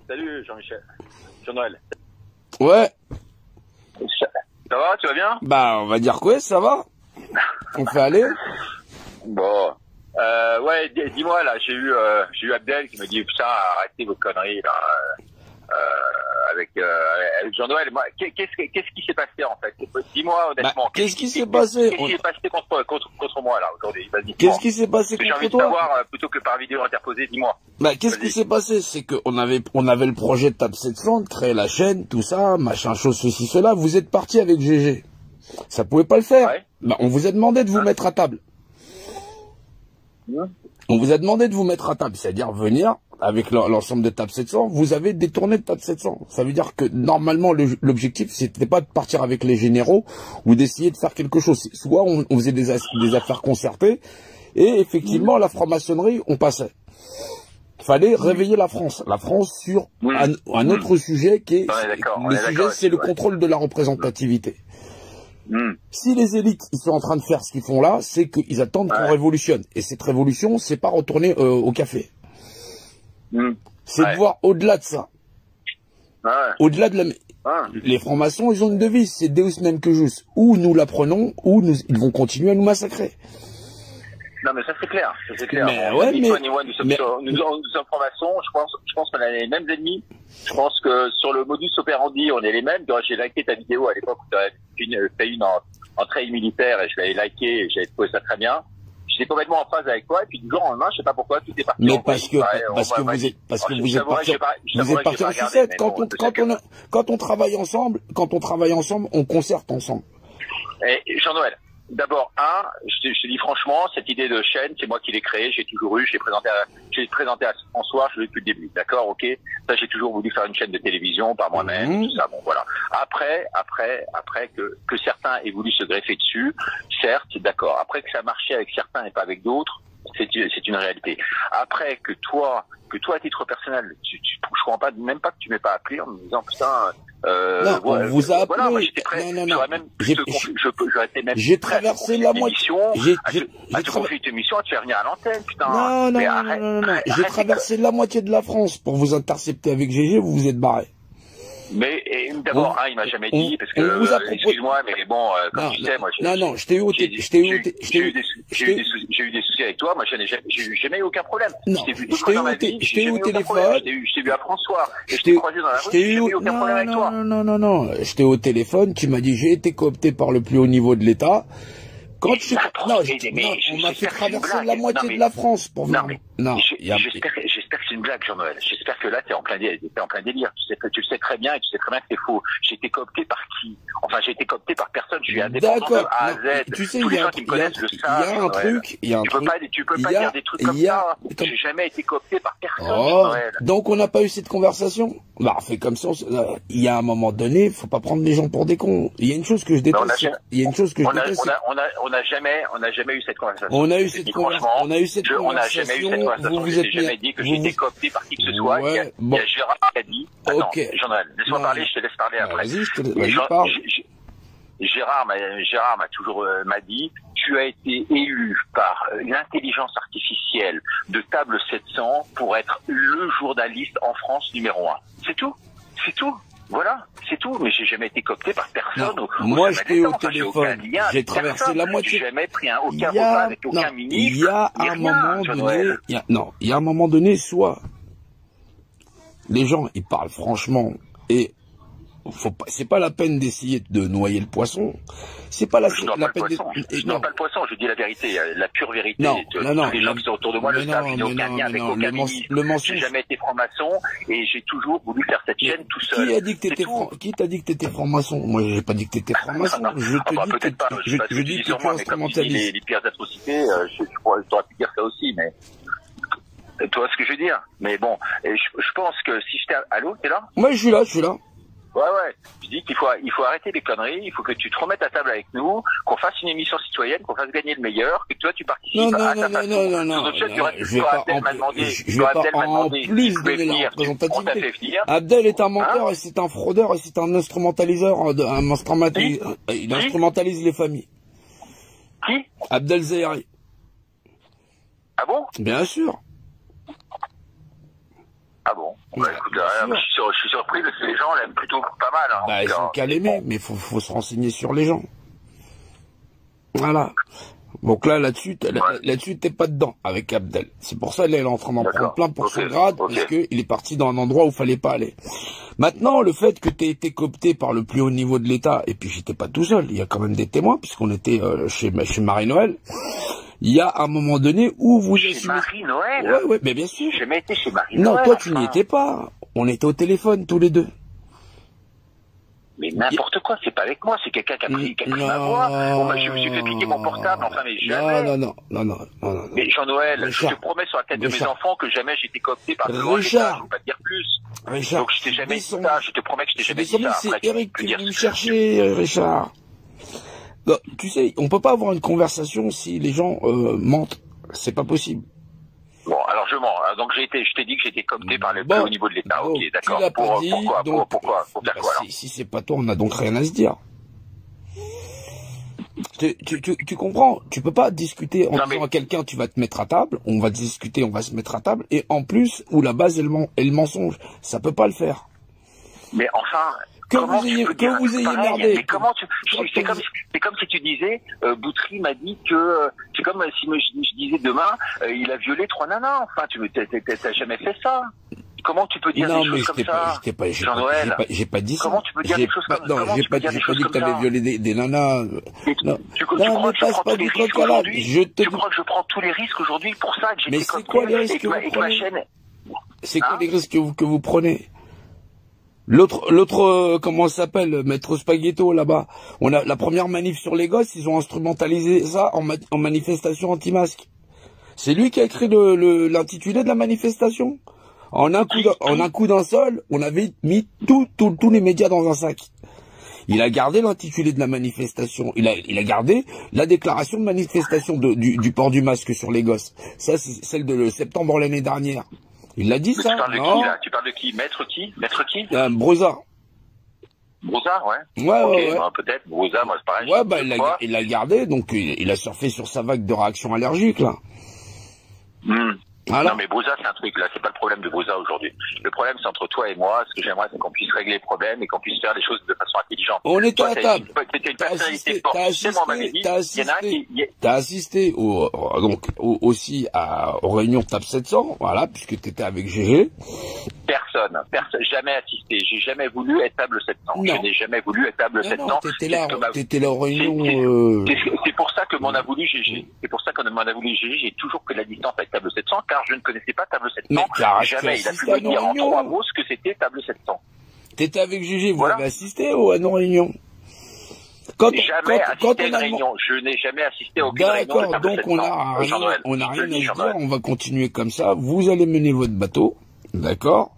Salut Jean-Michel. Jean-Noël. Ouais. Ça va, tu vas bien? Bah, on va dire quoi, ça va. On fait aller. Bon. Ouais, dis-moi, là, j'ai eu Abdel qui me dit, putain, arrêtez vos conneries, là, avec Jean-Noël. Qu'est-ce qui s'est passé, en fait? Dis-moi, honnêtement. Bah, qu'est-ce qui s'est passé? Qu'est-ce qui s'est passé contre moi, là, aujourd'hui? Vas-y. Qu'est-ce qui s'est passé contre toi? J'ai envie de savoir, plutôt que par vidéo interposée, dis-moi. Bah, qu'est-ce qui s'est passé? C'est qu'on avait le projet de Table 700, de créer la chaîne, tout ça, machin, chose, ceci, cela. Vous êtes parti avec GG. Ça pouvait pas le faire. Ouais. Bah, on vous a demandé de vous mettre à table. On vous a demandé de vous mettre à table, c'est-à-dire venir avec l'ensemble de Table 700. Vous avez détourné de Table 700. Ça veut dire que normalement l'objectif c'était pas de partir avec les généraux ou d'essayer de faire quelque chose. Soit on faisait des affaires concertées et effectivement la franc-maçonnerie on passait. Fallait réveiller la France sur un autre sujet qui est le sujet, c'est le contrôle de la représentativité. Si les élites ils sont en train de faire ce qu'ils font là, c'est qu'ils attendent qu'on révolutionne. Et cette révolution, c'est pas retourner au café. C'est de voir au-delà de ça. Au-delà de la... Les francs-maçons, ils ont une devise, c'est Deus nem que jus. Ou nous la prenons, ou ils vont continuer à nous massacrer. Non, mais ça c'est clair. Ça c'est clair. Mais nous sommes francs-maçons. Je pense qu'on a les mêmes ennemis. Je pense que sur le modus operandi, on est les mêmes. J'ai liké ta vidéo à l'époque où tu avais fait une en trail militaire et je l'avais liké et j'avais trouvé ça très bien. J'étais complètement en phase avec toi et puis du jour au lendemain, je sais pas pourquoi, tout est parti. Mais parce que vous êtes partis en sucette. Quand on travaille ensemble, on concerte ensemble. Et Jean-Noël, d'abord, je te dis franchement, cette idée de chaîne, c'est moi qui l'ai créée, j'ai toujours eu, j'ai présenté à François, je l'ai depuis le début, d'accord, ok. Ça, j'ai toujours voulu faire une chaîne de télévision par moi-même, tout ça, bon, voilà. Après que certains aient voulu se greffer dessus, certes, d'accord. Après que ça marchait avec certains et pas avec d'autres, c'est une réalité. Après que toi, à titre personnel, je comprends pas, même pas que tu m'aies pas appelé en me disant, putain, non, on vous a appelé. Voilà, moi j'étais prêt. J'ai traversé la moitié. Tu confies une émission, tu vas venir à l'antenne, putain. Non. J'ai traversé la moitié de la France pour vous intercepter avec GG, vous vous êtes barré. Mais d'abord, il m'a jamais dit, parce que, excuse-moi, mais bon, comme tu sais, moi, j'ai eu des soucis avec toi, moi, j'ai jamais eu aucun problème. Non, je t'ai eu au téléphone. Je t'ai vu à François, et je t'ai croisé dans la rue, j'ai eu aucun problème avec toi. Non, je t'ai au téléphone, tu m'as dit, j'ai été coopté par le plus haut niveau de l'État. Quand on m'a fait traverser la moitié de la France pour venir. J'espère que c'est une blague, Jean-Noël. J'espère que là, t'es en plein délire. Tu le sais très bien et tu sais très bien que c'est faux. J'ai été coopté par qui? Enfin, j'ai été coopté par personne. Je suis indépendant de A à Z. Tu sais, tous les gens qui me connaissent le savent. Tu peux pas dire des trucs comme ça. J'ai jamais été coopté par personne, Jean-Noël. Donc on n'a pas eu cette conversation? Bah, fait comme ça. Il y a un moment donné, faut pas prendre les gens pour des cons. Il y a une chose que je déteste. On n'a jamais eu cette conversation. On a eu cette conversation. On n'a jamais eu cette conversation. Je t'ai jamais dit que j'étais coopté par qui que ce soit. Il y a Gérard qui a dit. Attends, Jean-Noël, laisse-moi parler, je te laisse parler après. Vas-y, Gérard m'a toujours dit, tu as été élu par l'intelligence artificielle de Table 700 pour être le journaliste en France numéro 1. C'est tout. Voilà, c'est tout, mais j'ai jamais été coopté par personne. Moi, j'étais au téléphone, j'ai traversé la moitié. J'ai jamais pris aucun repas avec aucun ministre. Il y a un moment donné, soit les gens, ils parlent franchement et c'est pas la peine d'essayer de noyer le poisson. C'est pas la peine Je noie pas le poisson, je dis la vérité, la pure vérité. Non, tous les gens qui sont autour de moi le savent, je n'ai aucun lien avec aucun ministre. J'ai jamais été franc-maçon et j'ai toujours voulu faire cette chaîne tout seul. Qui t'a dit que t'étais franc-maçon? Moi, j'ai pas dit que t'étais franc-maçon. Je dis que tu instrumentalises. Les pires atrocités, je t'aurais pu dire ça aussi, mais tu vois ce que je veux dire? Mais bon, je pense que si j'étais... Allô, t'es là? Moi, je suis là. Ouais. Je dis qu'il faut arrêter les conneries, il faut que tu te remettes à table avec nous, qu'on fasse une émission citoyenne, qu'on fasse gagner le meilleur, que toi tu participes à ta façon. Je vais pas en plus donner la représentativité. Abdel est un menteur et c'est un fraudeur et c'est un instrumentaliseur, il instrumentalise les familles. Qui? Abdel Zahiri. Ah bon? Bien sûr. Ah bon? Ouais, Écoute, bien sûr. je suis surpris parce que les gens l'aiment plutôt pas mal. Hein, Bah, ils ont qu'à l'aimer, mais faut se renseigner sur les gens. Voilà. Donc là-dessus, t'es pas dedans avec Abdel. C'est pour ça qu'elle est en train d'en prendre plein pour son grade, parce qu'il est parti dans un endroit où fallait pas aller. Maintenant, le fait que t'aies été coopté par le plus haut niveau de l'État, et puis j'étais pas tout seul, il y a quand même des témoins, puisqu'on était chez Marie-Noël, il y a un moment donné où vous... Chez Marie-Noël? Ouais, mais bien sûr. J'ai jamais été chez Marie-Noël. Non, toi tu n'y étais pas. On était au téléphone tous les deux. Mais n'importe quoi, c'est pas avec moi, c'est quelqu'un qui a pris ma voix. Je me suis fait piquer mon portable, enfin, mais jamais. Non. Mais Jean-Noël, je te promets sur la tête de mes enfants que jamais j'ai été coopté par le Richard, je ne peux pas te dire plus. Richard, donc je t'ai jamais dit ça, je te promets que je t'ai jamais dit ça. C'est Eric qui est venu me chercher, Richard. Non, tu sais, on peut pas avoir une conversation si les gens mentent. C'est pas possible. Bon, alors je mens. Donc je t'ai dit que j'étais coopté par le plus haut niveau de l'État. Ok, d'accord. Pourquoi faut faire quoi, alors? Si c'est pas toi, on n'a donc rien à se dire. Tu comprends? Tu peux pas discuter en disant à quelqu'un tu vas te mettre à table, on va discuter, on va se mettre à table, et en plus, où la base est le mensonge. Ça peut pas le faire. Mais enfin... Que vous ayez merdé. Mais comment c'est comme si tu disais, Boutry m'a dit que, c'est comme si je disais demain, il a violé 3 nanas. Enfin, t'as jamais fait ça. Comment tu peux dire des choses comme ça? Jean-Noël, j'ai pas dit ça. Comment tu peux dire des choses comme ça? Non, j'ai pas dit que t'avais violé des nanas. Tu crois que je prends tous les risques aujourd'hui? Tu crois que je prends tous les risques aujourd'hui pour ça, que j'ai été coopté et que ma chaîne... C'est quoi les risques que vous prenez? L'autre, comment ça s'appelle, Maître Spaghetto, là-bas. On a la première manif sur les gosses, ils ont instrumentalisé ça en manifestation anti-masque. C'est lui qui a écrit l'intitulé de la manifestation. En un coup d'un seul, on avait mis tous les médias dans un sac. Il a gardé l'intitulé de la manifestation. Il a gardé la déclaration de manifestation du port du masque sur les gosses. Ça, c'est celle de septembre l'année dernière. Il l'a dit, ça? Tu parles de qui? Maître qui? Brosa. Brosa, ouais. Ouais. Bah, peut-être. Brosa, moi, c'est pareil. Ouais, bah, il l'a gardé, donc il a surfé sur sa vague de réaction allergique, là. Non, mais Brosa, c'est un truc, là, c'est pas le problème de Brosa aujourd'hui. Le problème, c'est entre toi et moi. Ce que j'aimerais, c'est qu'on puisse régler les problèmes et qu'on puisse faire les choses de façon intelligente. On était à table. T'as assisté aussi aux réunions TAP 700, voilà, puisque t'étais avec GG. Personne, jamais assisté. J'ai jamais voulu être table 700. Je n'ai jamais voulu être table 700. T'étais là aux réunions, C'est pour ça que m'en a voulu GG. C'est pour ça qu'on m'en a voulu GG. J'ai toujours pris la distance avec table 700, car je ne connaissais pas table 700. Jamais il a pu me dire en 3 mots ce que c'était table 700. T'étais avec GG, vous avez assisté à nos réunions? Jamais assisté à une réunion. Je n'ai jamais assisté à aucune réunion de table 700. D'accord, donc on n'a rien à se dire, on va continuer comme ça. Vous allez mener votre bateau, d'accord?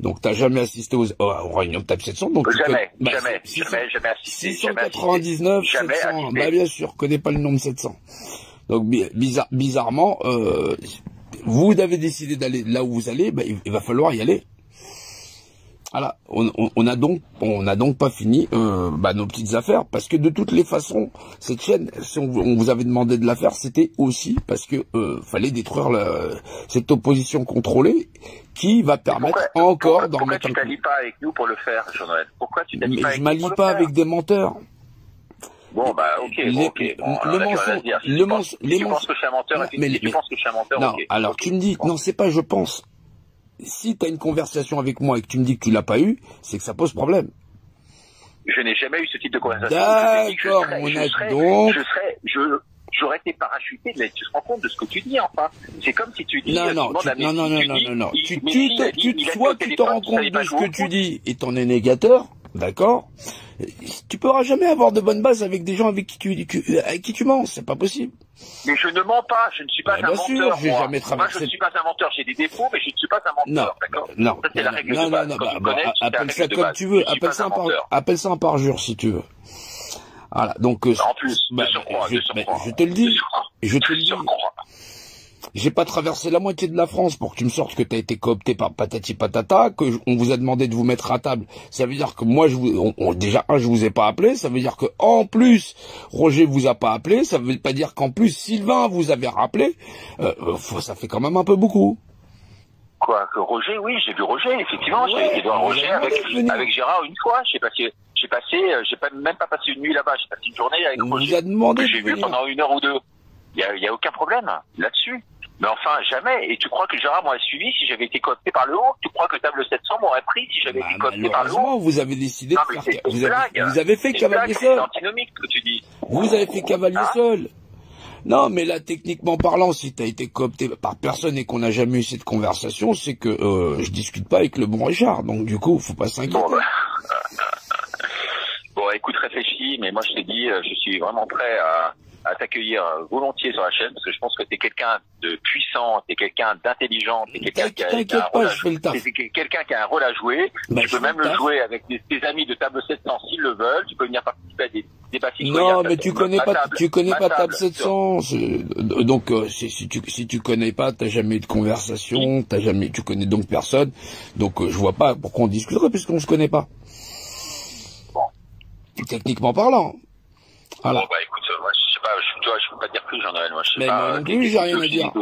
Donc t'as jamais assisté aux réunions de table 700, donc jamais assisté. 699, 700, bah bien sûr, connais pas le nom de 700. Donc bizarrement, vous avez décidé d'aller là où vous allez, bah, il va falloir y aller. Voilà, on a donc pas fini nos petites affaires, parce que de toutes les façons, cette chaîne, si on vous avait demandé de la faire, c'était aussi parce que fallait détruire cette opposition contrôlée qui va permettre encore d'en remettre un coup. Pourquoi tu t'allies pas avec nous pour le faire, Jean-Noël? Pourquoi tu t'allies pas avec nous? Je m'allie pas avec des menteurs. Bon, bah, ok. Le mensonge. Tu penses que je suis un menteur, tu penses que je suis un menteur, non, alors tu me dis, non, c'est pas je pense. Si tu as une conversation avec moi et que tu me dis que tu l'as pas eu, c'est que ça pose problème. Je n'ai jamais eu ce type de conversation. D'accord, j'aurais été parachuté, mais tu te rends compte de ce que tu dis, enfin. C'est comme si tu dis... Non. Soit tu te rends compte de ce que tu dis et t'en es négateur, d'accord? Tu pourras jamais avoir de bonnes bases avec des gens avec qui tu mens, c'est pas possible. Mais je ne mens pas, je ne suis pas un menteur. Sûr, j'ai jamais traversé. Moi, je ne suis pas un menteur, j'ai des défauts, mais je ne suis pas un menteur, d'accord? Non. Ça, c'est la règle de base. Appelle ça comme tu veux, appelle ça un parjure si tu veux. Voilà, donc... En plus, je te le dis, j'ai pas traversé la moitié de la France pour que tu me sortes que t'as été coopté par patati patata, que on vous a demandé de vous mettre à table. Ça veut dire que moi, je vous ai pas appelé. Ça veut dire que en plus, Roger vous a pas appelé. Ça veut pas dire qu'en plus, Sylvain vous avait rappelé. Ça fait quand même un peu beaucoup. Quoi, que Roger, oui, j'ai vu Roger, effectivement, Ouais, j'ai été voir Roger venir. avec Gérard une fois. Même pas passé une nuit là-bas, j'ai passé une journée avec On vous Roger. a demandé Que de j'ai vu venir. pendant 1 heure ou 2. Il y a aucun problème là-dessus. Mais enfin, jamais. Et tu crois que Gérard m'aurait suivi si j'avais été coopté par le haut? Tu crois que Table 700 m'aurait pris si j'avais été coopté par le haut? Malheureusement, vous avez décidé Non, de mais faire... c'est une blague. Vous avez fait C'est une blague, cavalier c'est seul. antinomique ce que tu dis. Vous avez fait cavalier Hein? seul. Non, mais là, techniquement parlant, si tu as été coopté par personne et qu'on n'a jamais eu cette conversation, c'est que je discute pas avec le bon Richard. Donc, du coup, faut pas s'inquiéter. Bon, écoute, réfléchis, mais moi je te dis, je suis vraiment prêt à t'accueillir volontiers sur la chaîne, parce que je pense que t'es quelqu'un de puissant, t'es quelqu'un d'intelligent, t'es quelqu'un qui a un rôle à jouer. T'es quelqu'un qui a un rôle à jouer. Bah, tu peux même le jouer avec tes amis de Table 700 s'ils le veulent. Tu peux venir participer à des débats citoyens. Non, mais tu connais pas Table 700. Donc, si tu connais pas, t'as jamais eu de conversation, tu connais donc personne. Donc, je vois pas pourquoi on discuterait puisqu'on se connaît pas. Bon. Techniquement parlant. Voilà. Bon, bah écoute, moi je sais pas, je peux pas dire plus, Jean-Noël. Moi je sais mais pas. Non plus, j'ai rien à dire.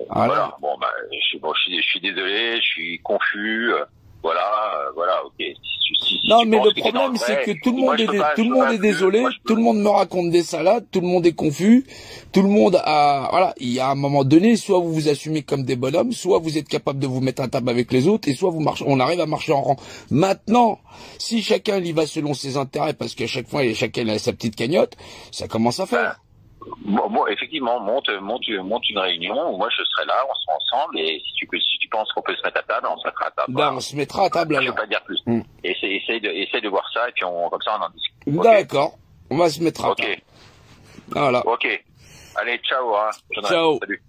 Voilà. Bon, bah, je suis désolé, je suis confus. Voilà, ok. Non, mais le problème, c'est que tout le monde est désolé, tout le monde me raconte des salades, tout le monde est confus, tout le monde voilà, il y a un moment donné, soit vous vous assumez comme des bonhommes, soit vous êtes capable de vous mettre à table avec les autres, et soit on arrive à marcher en rang. Maintenant, si chacun y va selon ses intérêts, parce qu'à chaque fois, chacun a sa petite cagnotte, ça commence à faire. Bon, effectivement, monte une réunion où moi je serai là, on sera ensemble, et si tu penses qu'on peut se mettre à table, on se mettra à table. Ben, on se mettra à table alors. Je ne peux pas dire plus. Essaye de voir ça, et puis comme ça on en discute. Okay. D'accord, on va se mettre à table. Ok. Voilà. Ok. Allez, ciao. Hein. Ciao. Salut.